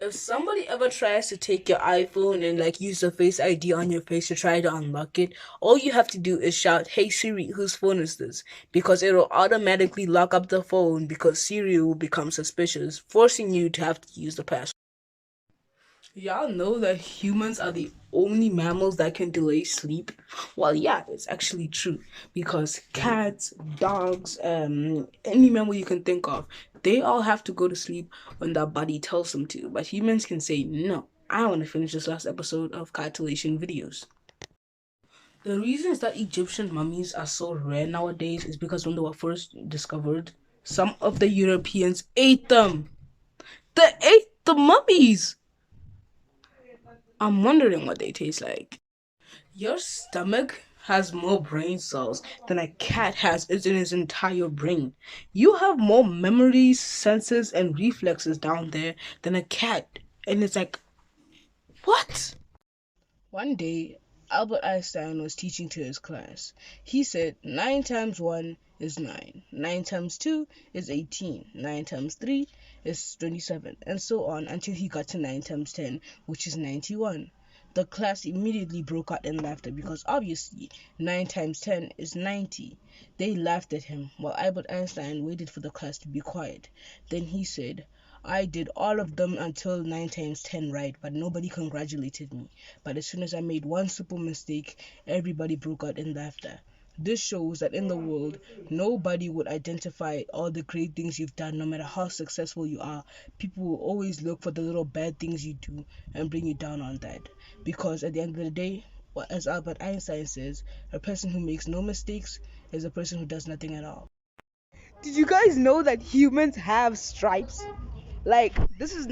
If somebody ever tries to take your iPhone and like use the Face ID on your face to try to unlock it, all you have to do is shout, "Hey Siri, whose phone is this?" Because it'll automatically lock up the phone because Siri will become suspicious, forcing you to have to use the password. Y'all know that humans are the only mammals that can delay sleep? Well, yeah, it's actually true because cats, dogs, any mammal you can think of, they all have to go to sleep when their body tells them to. But humans can say, no, I want to finish this last episode of cartellation videos. The reasons that Egyptian mummies are so rare nowadays is because when they were first discovered, some of the Europeans ate them. They ate the mummies. I'm wondering what they taste like. Your stomach has more brain cells than a cat has in his entire brain. You have more memories, senses, and reflexes down there than a cat. And it's like, what? One day, Albert Einstein was teaching to his class. He said 9 times 1 is 9, 9 times 2 is 18, 9 times 3 is 27, and so on until he got to 9 times 10, which is 91. The class immediately broke out in laughter because obviously 9 times 10 is 90. They laughed at him while Albert Einstein waited for the class to be quiet. Then he said, I did all of them until 9 times 10 right, but nobody congratulated me. But as soon as I made one simple mistake, everybody broke out in laughter. This shows that in the world, nobody would identify all the great things you've done, no matter how successful you are. People will always look for the little bad things you do and bring you down on that. Because at the end of the day, as Albert Einstein says, a person who makes no mistakes is a person who does nothing at all. Did you guys know that humans have stripes? Like, this is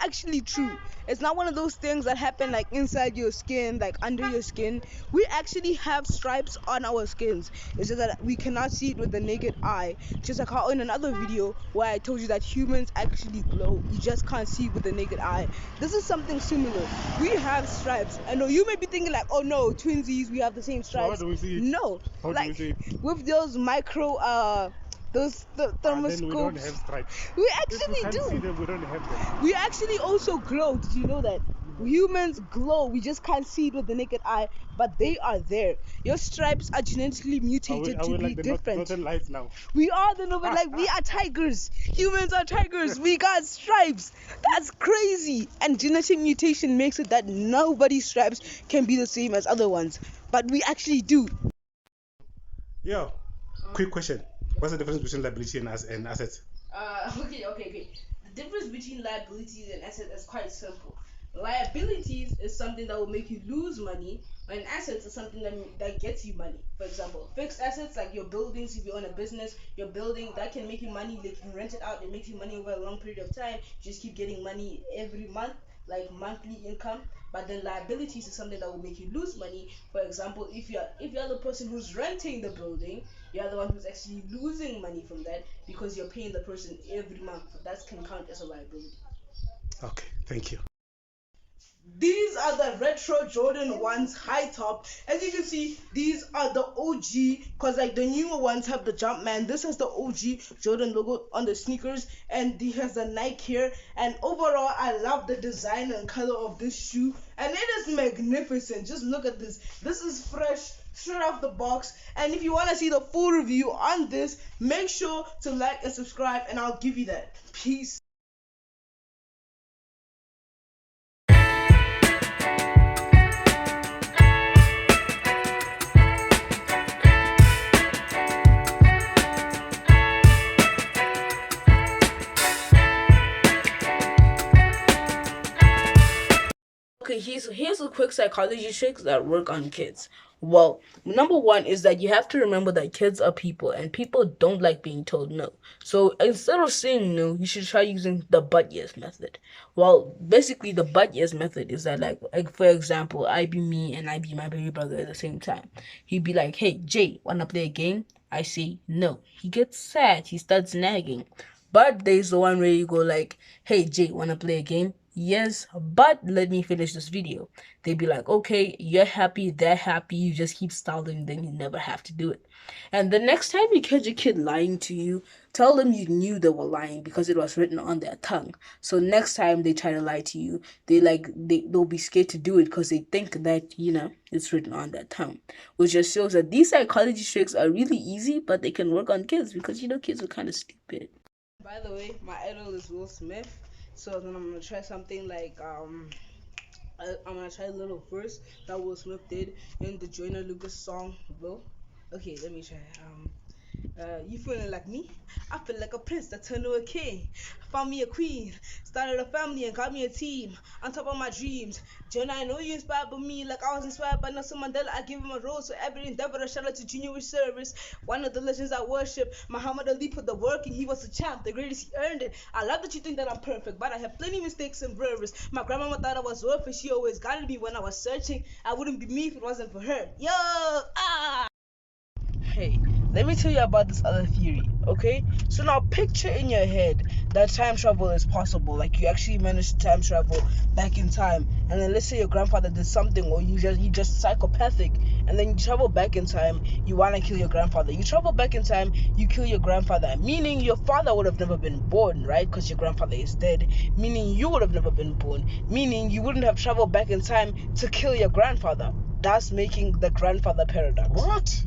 actually true. It's not one of those things that happen like inside your skin, like under your skin. We actually have stripes on our skins. It's just that we cannot see it with the naked eye. Just like how in another video where I told you that humans actually glow, you just can't see it with the naked eye. This is something similar. We have stripes. I know you may be thinking like, oh no, twinsies, we have the same stripes. How do we see it? No, How do we see it? with those micro those Then we don't thermoscopes. have stripes. We If actually we can't see do. them, we don't have them. We actually also glow. Did you know that? Humans glow. We just can't see it with the naked eye, but they are there. Your stripes are genetically mutated Are to we be like the different. Northern Lights now? We are the Nobel, like we are tigers. Humans are tigers. We got stripes. That's crazy. And genetic mutation makes it that nobody's stripes can be the same as other ones, but we actually do. Yeah. Quick question. What's the difference between liability and assets? Okay. The difference between liabilities and assets is quite simple. Liabilities is something that will make you lose money, and assets is something that gets you money. For example, fixed assets like your buildings, if you own a business, your building that can make you money, they can rent it out, it makes you money over a long period of time. You just keep getting money every month, like monthly income. But then liabilities is something that will make you lose money. For example, if you're the person who's renting the building, you're the one who's actually losing money from that because you're paying the person every month. That can count as a liability. Okay, thank you. These are the retro Jordan 1s high top. As you can see, these are the OG, because like the newer ones have the Jumpman. This has the OG Jordan logo on the sneakers, and he has the Nike here. And overall, I love the design and color of this shoe, and it is magnificent. Just look at this. This is fresh straight off the box. And if you want to see the full review on this, make sure to like and subscribe, and I'll give you that. Peace. Okay, here's a quick psychology tricks that work on kids. Well, number one is that you have to remember that kids are people and people don't like being told no. So instead of saying no, you should try using the but yes method. Well, basically the but yes method is that like for example, I be me and I be my baby brother at the same time. He'd be like, "Hey Jay, wanna play a game?" I say no. He gets sad. He starts nagging. But there's the one where you go like, "Hey Jay, wanna play a game?" Yes, but let me finish this video. They'd be like, okay, you're happy, they're happy, you just keep stalling, then you never have to do it. And the next time you catch a kid lying to you, tell them you knew they were lying because it was written on their tongue. So next time they try to lie to you, they'll be scared to do it because they think that, it's written on their tongue. Which just shows that these psychology tricks are really easy, but they can work on kids because kids are kind of stupid. By the way, my idol is Will Smith. So then I'm gonna try something like I'm gonna try a little verse that Will Smith did in the Joyner Lucas song Will. Okay, let me try. You feeling like me? I feel like a prince that turned to a king. Found me a queen, started a family and got me a team. On top of my dreams, Jonah, I know you inspired by me, like I was inspired by Nelson Mandela. I give him a rose for every endeavor. A shout out to Junior with Service, one of the legends I worship. Muhammad Ali put the work in, he was a champ, the greatest, he earned it. I love that you think that I'm perfect, but I have plenty mistakes and errors. My grandmama thought I was worth it, she always guided me when I was searching. I wouldn't be me if it wasn't for her. Yo, ah! Hey, let me tell you about this other theory, okay? So now picture in your head that time travel is possible, like you actually managed to time travel back in time, and then let's say your grandfather did something, or you just psychopathic, and then you travel back in time, you want to kill your grandfather. You travel back in time, you kill your grandfather, meaning your father would have never been born, right? Because your grandfather is dead, meaning you would have never been born, meaning you wouldn't have traveled back in time to kill your grandfather. That's making the grandfather paradox. What?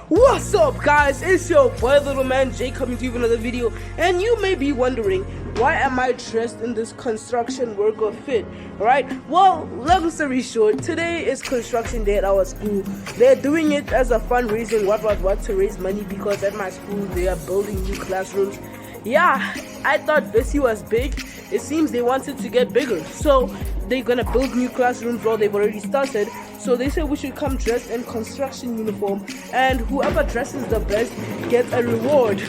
What's up, guys? It's your boy Little Man Jay coming to you with another video, and you may be wondering, why am I dressed in this construction worker fit? Right? Well, long story short, today is construction day at our school. They're doing it as a fundraising what to raise money because at my school they are building new classrooms. Yeah, I thought Bessie was big. It seems they wanted to get bigger, so they're gonna build new classrooms. Well, they've already started, so they said we should come dressed in construction uniform, and whoever dresses the best gets a reward.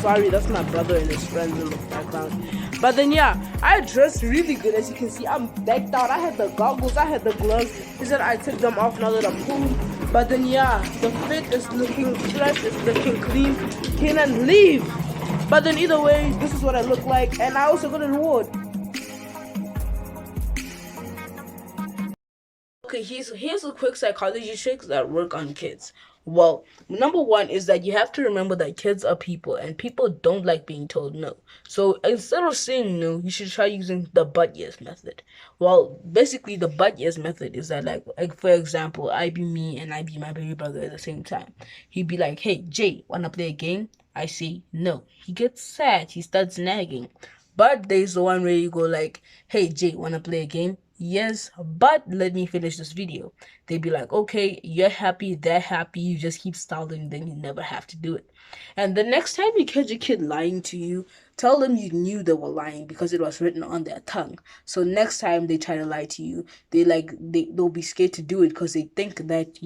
Sorry, that's my brother and his friends in the background. But then yeah, I dressed really good. As you can see, I'm decked out. I had the goggles, I had the gloves. He said I took them off now that I'm home. But then yeah, the fit is looking fresh, it's looking clean. Can leave. But then either way, this is what I look like, and I also got a reward. Okay, here's a quick psychology tricks that work on kids. Well, number one is that you have to remember that kids are people, and people don't like being told no. So instead of saying no, you should try using the but yes method. Well, basically the but yes method is that like for example, I be me and I be my baby brother at the same time. He'd be like, "Hey Jay, wanna play a game?" I say no. He gets sad. He starts nagging. But there's the one where you go like, "Hey Jay, wanna play a game?" Yes, but let me finish this video. They'd be like, okay, you're happy, they're happy, you just keep stalling, then you never have to do it. And the next time you catch a kid lying to you, tell them you knew they were lying because it was written on their tongue. So next time they try to lie to you, they'll be scared to do it because they think that,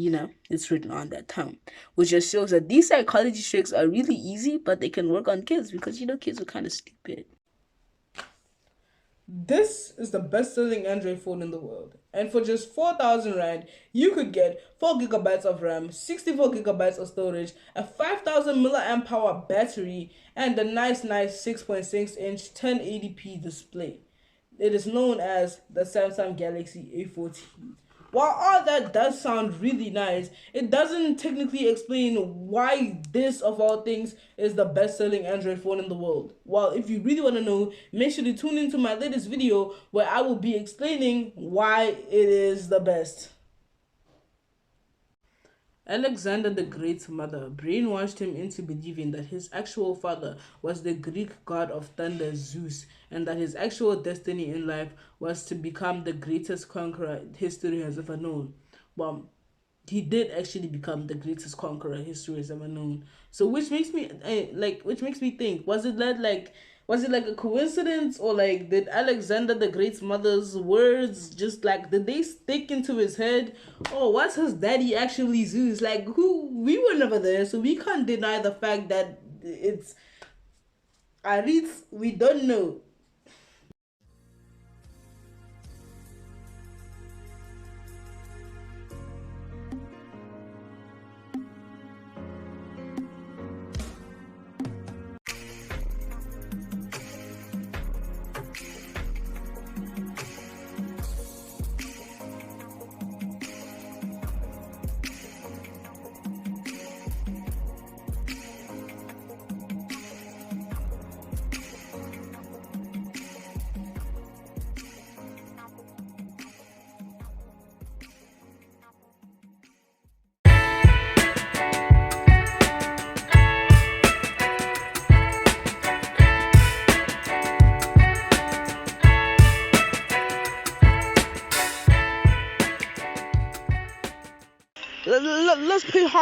it's written on their tongue. Which just shows that these psychology tricks are really easy, but they can work on kids because, kids are kind of stupid. This is the best-selling Android phone in the world, and for just 4,000 Rand, you could get 4 gigabytes of RAM, 64 gigabytes of storage, a 5,000 milliamp hour battery, and a nice 6.6-inch 1080p display. It is known as the Samsung Galaxy A14. While all that does sound really nice, it doesn't technically explain why this, of all things, is the best-selling Android phone in the world. Well, if you really want to know, make sure to tune into my latest video where I will be explaining why it is the best. Alexander the Great's mother brainwashed him into believing that his actual father was the Greek god of thunder Zeus, and that his actual destiny in life was to become the greatest conqueror history has ever known. Well, he did actually become the greatest conqueror history has ever known. So which makes me think, was it like a coincidence, or like did Alexander the Great's mother's words just did they stick into his head? Or was his daddy actually Zeus? We were never there, so we can't deny the fact that it's Aritz, we don't know.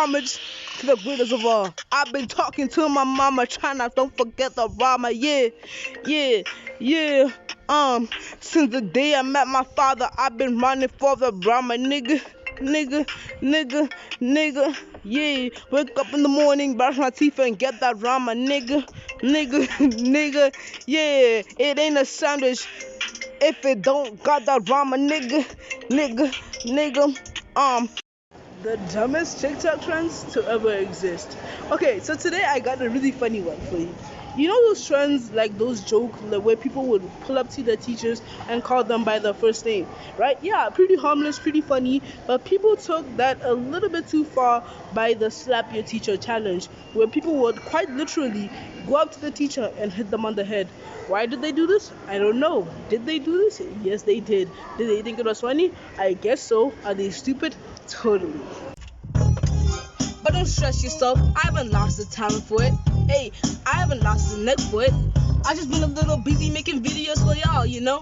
homage to the greatest of all. I've been talking to my mama, trying to don't forget the Rama. Yeah, yeah, yeah. Since the day I met my father, I've been running for the Rama, nigga, nigga, nigga, nigga. Yeah, wake up in the morning, brush my teeth and get that Rama, nigga, nigga, nigga. Yeah, it ain't a sandwich if it don't got that Rama, nigga, nigga, nigga. The dumbest TikTok trends to ever exist. Okay, so today I got a really funny one for you. You know those trends, like those jokes like where people would pull up to their teachers and call them by their first name, right? Yeah, pretty harmless, pretty funny, but people took that a little bit too far by the slap your teacher challenge, where people would quite literally go up to the teacher and hit them on the head. Why did they do this? I don't know. Did they do this? Yes, they did. Did they think it was funny? I guess so. Are they stupid? Totally. But don't stress yourself. I haven't lost the talent for it. Hey, I haven't lost the neck for it. I just been a little busy making videos for y'all, you know?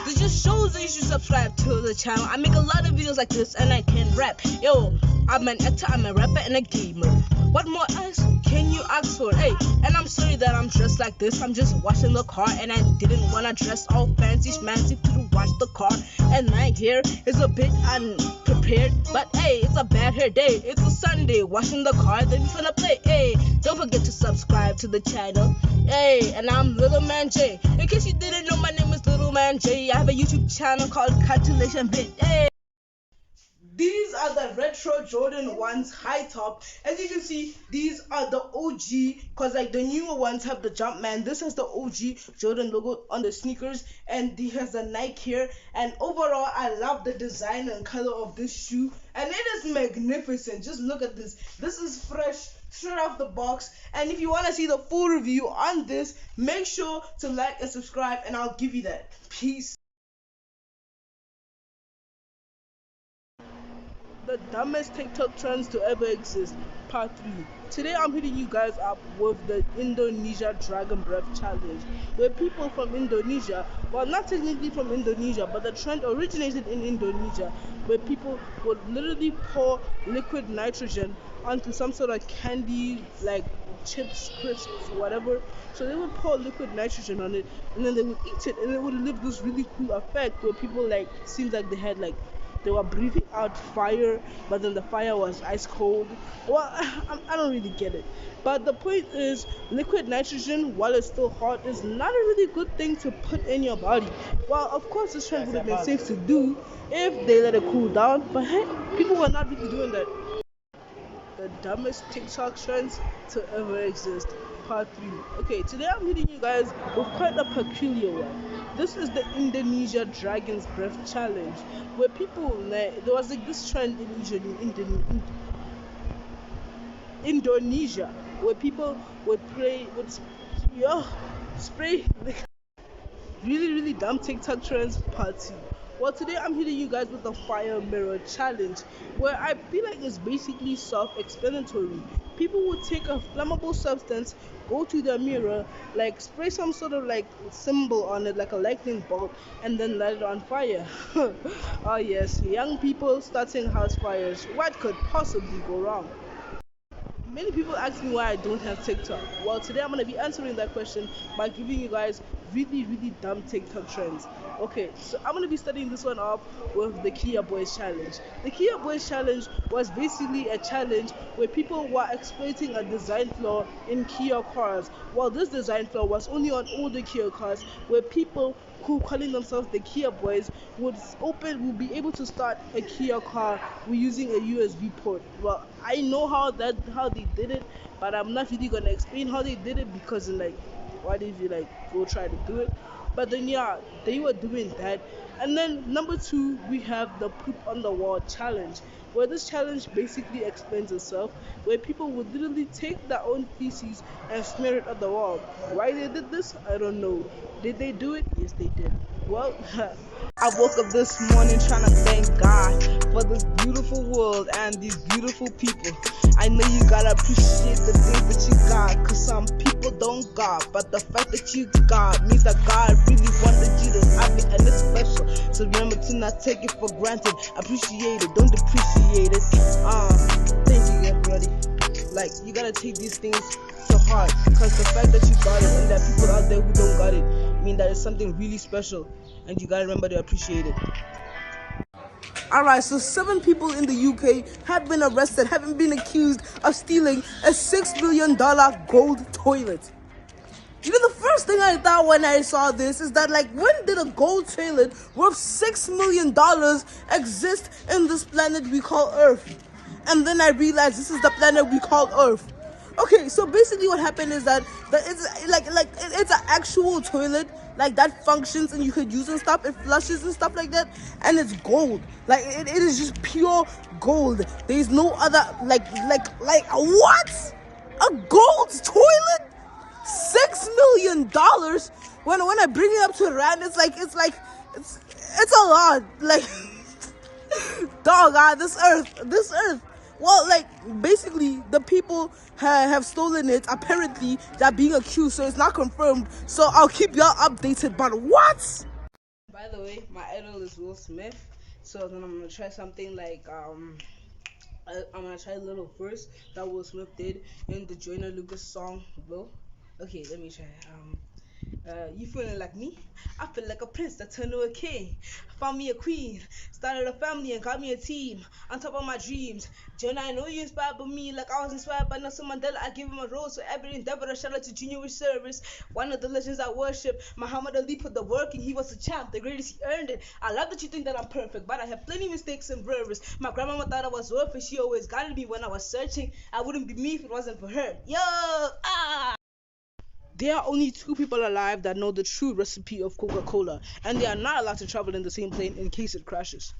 This just shows that you should subscribe to the channel. I make a lot of videos like this and I can rap. Yo, I'm an actor, I'm a rapper and a gamer. What more else can you ask for? Hey, and I'm sorry that I'm dressed like this. I'm just washing the car and I didn't wanna dress all fancy schmancy to wash the car. And my hair is a bit unprepared, but hey, it's a bad hair day. It's a Sunday, washing the car, then we finna play. Hey, don't forget to subscribe to the channel. Hey, and I'm Little Man J. In case you didn't know, my name is Little Man J. I have a YouTube channel called Calculation Vid. Hey. These are the retro Jordan 1s high top. As you can see, these are the OG, because like the newer ones have the Jumpman. This has the OG Jordan logo on the sneakers, and he has the Nike here. And overall, I love the design and color of this shoe, and it is magnificent. Just look at this. This is fresh, straight off the box. And if you want to see the full review on this, make sure to like and subscribe, and I'll give you that. Peace. The dumbest TikTok trends to ever exist, part 3. Today I'm hitting you guys up with the Indonesia Dragon Breath Challenge, where people from Indonesia, well, not technically from Indonesia, but the trend originated in Indonesia, where people would literally pour liquid nitrogen onto some sort of candy, like chips, crisps, whatever. So they would pour liquid nitrogen on it, and then they would eat it, and it would leave this really cool effect where people like seems like they had like they were breathing out fire, but then the fire was ice cold. Well, I don't really get it. But the point is, liquid nitrogen, while it's still hot, is not a really good thing to put in your body. Well, of course, this trend would have been safe to do if they let it cool down, but hey, people were not really doing that. The dumbest TikTok trends to ever exist, part 3. Okay, today I'm hitting you guys with quite a peculiar one. This is the Indonesia Dragon's Breath Challenge, where people, like, there was like this trend in Indonesia, where people would spray like, really dumb TikTok trends, part 2. Well, today I'm hitting you guys with the Fire Mirror Challenge, where I feel like it's basically self-explanatory. People would take a flammable substance, go to the mirror, like spray some sort of like symbol on it, like a lightning bolt, and then light it on fire. Oh yes, young people starting house fires. What could possibly go wrong? Many people ask me why I don't have TikTok. Well, today I'm going to be answering that question by giving you guys really dumb TikTok trends. Okay, so I'm going to be studying this one up with the Kia Boys Challenge. The Kia Boys Challenge was basically a challenge where people were exploiting a design flaw in Kia cars. Well, this design flaw was only on older Kia cars, where people who calling themselves the Kia Boys would be able to start a Kia car using a USB port. Well, I know how they did it, but I'm not really gonna explain how they did it because like, why did you like go try to do it? But then yeah, they were doing that. And then number 2, we have the Poop on the Wall Challenge, where this challenge basically explains itself, where people would literally take their own feces and smear it on the wall. Why they did this, I don't know. Did they do it? Yes, they did. Well, I woke up this morning trying to thank God for this beautiful world and these beautiful people. I know you gotta appreciate the things that you got, cause some people don't got, but the fact that you got means that God really wanted you to have it and it's special. So remember to not take it for granted. Appreciate it, don't depreciate it. Thank you everybody. Like, you gotta take these things to heart, cause the fact that you got it and that people out there who don't got it mean that it's something really special, and you gotta remember to appreciate it. Alright, so 7 people in the UK have been arrested, having been accused of stealing a $6 million gold toilet. You know, the first thing I thought when I saw this is that, like, when did a gold toilet worth $6 million exist in this planet we call Earth? And then I realized this is the planet we call Earth. Okay, so basically what happened is that it's an actual toilet like that functions and you could use and stuff. It flushes and stuff like that, and it's gold. Like it is just pure gold. There is no other like what? A gold toilet? $6 million. When I bring it up to rand, it's a lot. Like dog, this earth. Well, like basically the people have stolen it. Apparently they're being accused, so it's not confirmed. So I'll keep y'all updated. But what? By the way, my idol is Will Smith. So then I'm gonna try something like I'm gonna try a little verse that Will Smith did in the Joyner Lucas song Will. Okay, let me try. You feeling like me? I feel like a prince that turned to a king. Found me a queen, started a family and got me a team. On top of my dreams, Jonah, I know you inspired by me, like I was inspired by Nelson Mandela. I give him a rose for every endeavor. A shout out to Junior with Service, one of the legends I worship. Muhammad Ali put the work and he was a champ, the greatest, he earned it. I love that you think that I'm perfect, but I have plenty mistakes and errors. My grandmama thought I was worth it. She always guided me when I was searching. I wouldn't be me if it wasn't for her. Yo, There are only 2 people alive that know the true recipe of Coca-Cola, and they are not allowed to travel in the same plane in case it crashes.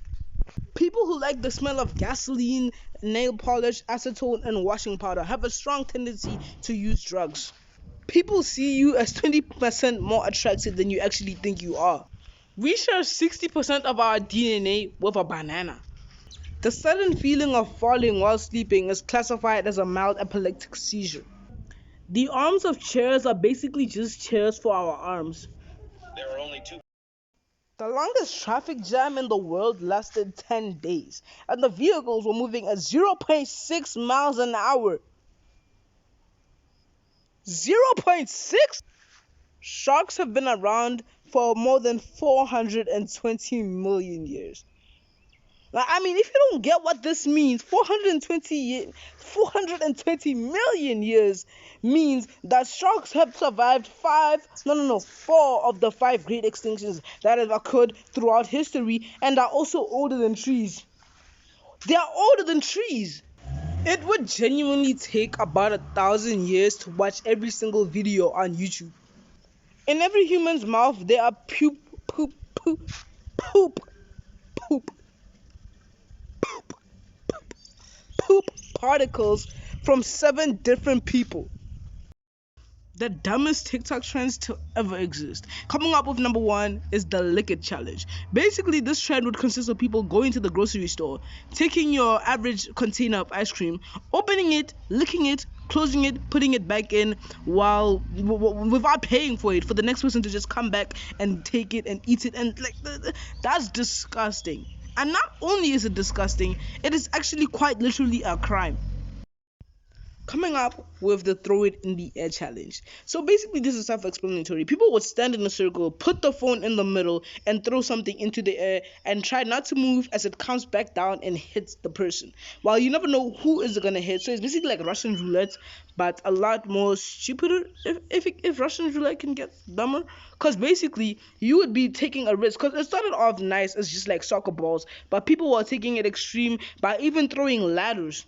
People who like the smell of gasoline, nail polish, acetone, and washing powder have a strong tendency to use drugs. People see you as 20% more attractive than you actually think you are. We share 60% of our DNA with a banana. The sudden feeling of falling while sleeping is classified as a mild epileptic seizure. The arms of chairs are basically just chairs for our arms. There are only 2. The longest traffic jam in the world lasted 10 days, and the vehicles were moving at 0.6 miles an hour. 0.6? Sharks have been around for more than 420 million years. Like, I mean, if you don't get what this means, 420 million years means that sharks have survived 4 of the 5 great extinctions that have occurred throughout history, and are also older than trees. They are older than trees. It would genuinely take about 1,000 years to watch every single video on YouTube. In every human's mouth, there are poop particles from 7 different people. The dumbest TikTok trends to ever exist. Coming up with number 1 is the lick it challenge. Basically, this trend would consist of people going to the grocery store, taking your average container of ice cream, opening it, licking it, closing it, putting it back in without paying for it, for the next person to just come back and take it and eat it, and like that's disgusting. And not only is it disgusting, it is actually quite literally a crime. Coming up with the throw it in the air challenge. So basically this is self-explanatory. People would stand in a circle, put the phone in the middle, and throw something into the air and try not to move as it comes back down and hits the person. Well, you never know who is it gonna hit, so it's basically like Russian roulette, but a lot more stupider if Russian roulette can get dumber. Because basically you would be taking a risk, because it started off nice as just like soccer balls, but people were taking it extreme by even throwing ladders.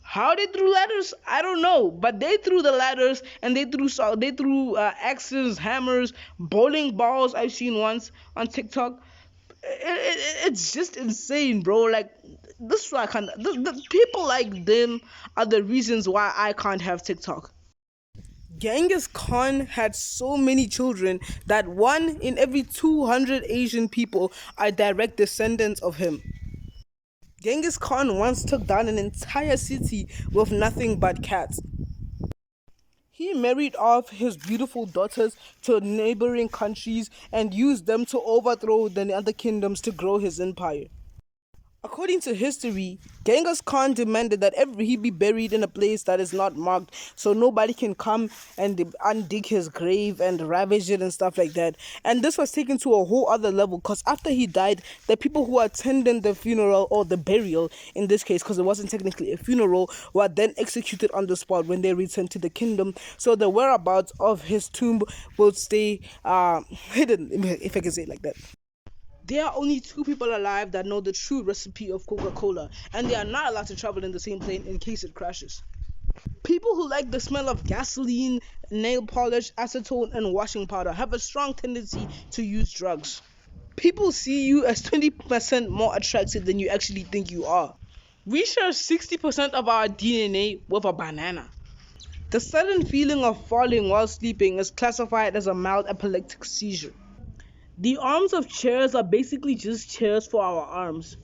How they threw ladders, I don't know, but they threw the ladders, and they threw axes, hammers, bowling balls. I've seen once on TikTok. It's just insane, bro. Like, this is why I can't. The people like them are the reasons why I can't have TikTok. Genghis Khan had so many children that 1 in every 200 Asian people are direct descendants of him. Genghis Khan once took down an entire city with nothing but cats. He married off his beautiful daughters to neighboring countries and used them to overthrow the other kingdoms to grow his empire. According to history, Genghis Khan demanded that he be buried in a place that is not marked so nobody can come and undig his grave and ravage it and stuff like that. And this was taken to a whole other level because after he died, the people who attended the funeral or the burial, in this case, because it wasn't technically a funeral, were then executed on the spot when they returned to the kingdom. So the whereabouts of his tomb will stay hidden, if I can say it like that. There are only 2 people alive that know the true recipe of Coca-Cola, and they are not allowed to travel in the same plane in case it crashes. People who like the smell of gasoline, nail polish, acetone, and washing powder have a strong tendency to use drugs. People see you as 20% more attractive than you actually think you are. We share 60% of our DNA with a banana. The sudden feeling of falling while sleeping is classified as a mild epileptic seizure. The arms of chairs are basically just chairs for our arms.